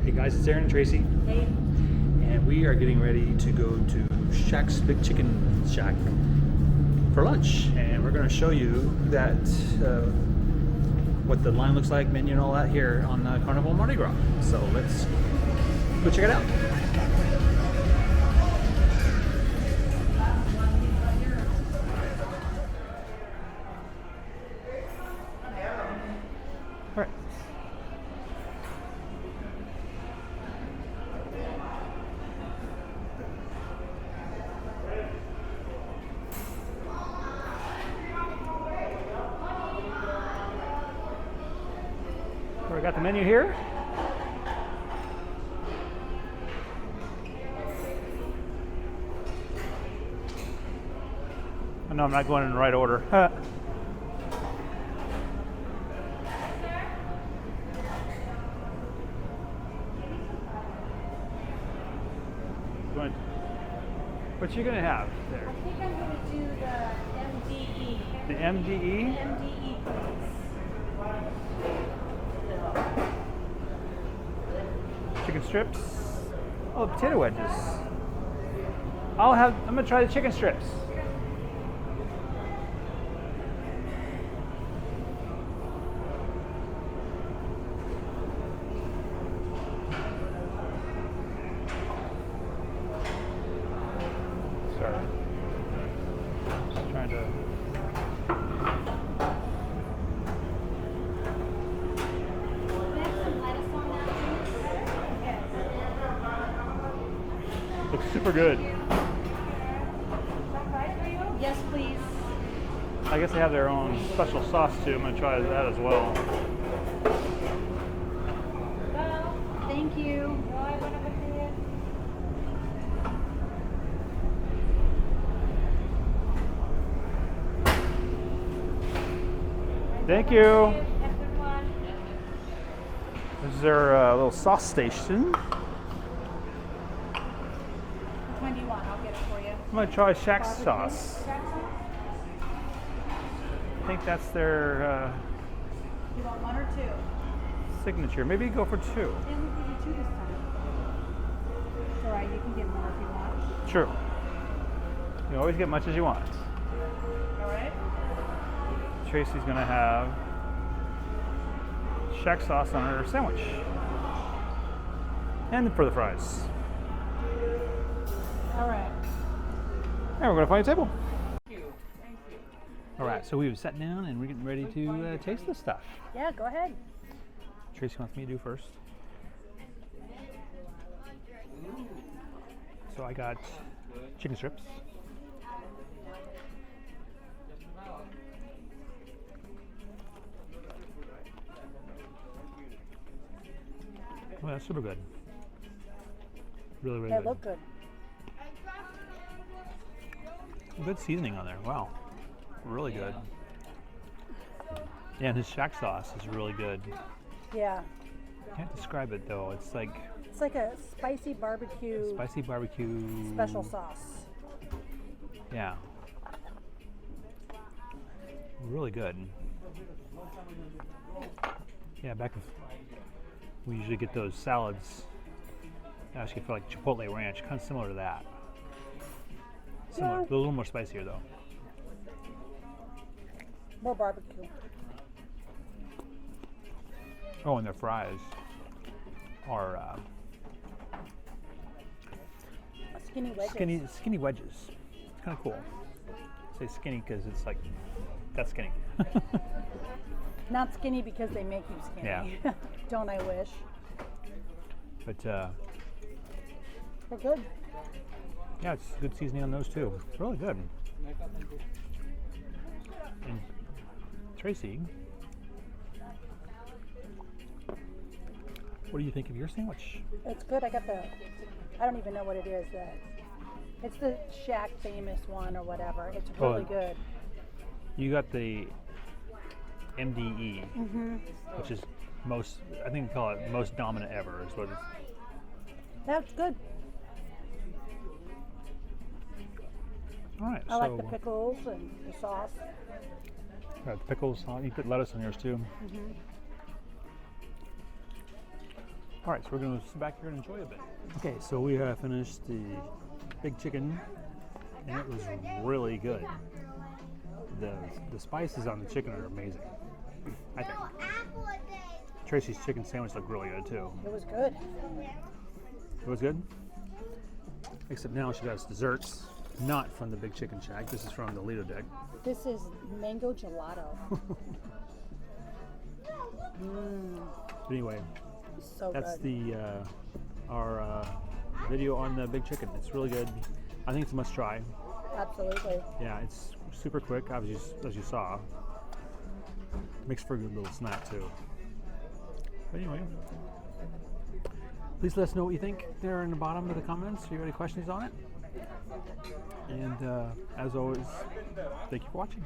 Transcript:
Hey guys, it's Aaron and Tracy. Hey. And we are getting ready to go to Shaq's Big Chicken Shack for lunch. And we're going to show you that what the line looks like, menu and all that here on Carnival Mardi Gras. So let's go check it out. All right. We got the menu here. Oh, no, I'm not going in the right order. What you gonna have there? I think I'm going to do the MDE. The MDE? MDE. Chicken strips. Oh, potato wedges. I'm gonna try the chicken strips. Sorry. Just trying to. Looks super good. Yes, please. I guess they have their own special sauce too. I'm gonna try that as well. Well, thank you. Thank you. This is their little sauce station. Which one do you want? I'll get it for you. I'm gonna try Shaq's sauce. I think that's their You want one or two? signature. Maybe go for two. Yeah, we can do two this time. It's all right. You can get more if you want. True. You always get much as you want. All right. Tracy's gonna have Shaq sauce on her sandwich. And for the fries. All right. And we're gonna find a table. Thank you. All right, so we've sat down and we're getting ready to taste this stuff. Yeah, go ahead. Tracy wants me to do first. So I got chicken strips. Oh, that's super good. Really, really They good. look good. Good seasoning on there. Wow. Really good. Yeah, and his Shaq sauce is really good. Yeah. Can't describe it though. It's like a spicy barbecue special sauce. Yeah. Really good. Yeah, we usually get those salads. I actually feel like Chipotle Ranch, kind of similar to that. Similar, Yeah. a little more spicier though. More barbecue. Oh, and their fries are Skinny wedges. skinny wedges. It's kind of cool. I say skinny because it's like that's skinny. Not skinny because they make you skinny. Yeah. Don't I wish? But They're good. yeah, it's good seasoning on those too. It's really good. And Tracy, what do you think of your sandwich? It's good. I don't even know what it is. It's the Shaq famous one or whatever. It's really good. You got the MDE, which is I think they call it most dominant ever is what it's. That's good. All right. I like the pickles and the sauce. Got the pickles on. You put lettuce on yours too. All right, so we're going to sit back here and enjoy a bit. Okay, so we have finished the big chicken, and it was really good. The spices on the chicken are amazing, I think. Tracy's chicken sandwich looked really good too. It was good. It was good? Except now she has desserts, not from the Big Chicken Shack. This is from the Lido Deck. This is mango gelato. But anyway, So that's good. our video on the Big Chicken. It's really good. I think it's a must try. Absolutely. Yeah, it's super quick, as you saw. Makes for a good little snack too. But anyway, please let us know what you think there in the bottom of the comments. If you have any questions on it. And as always, thank you for watching.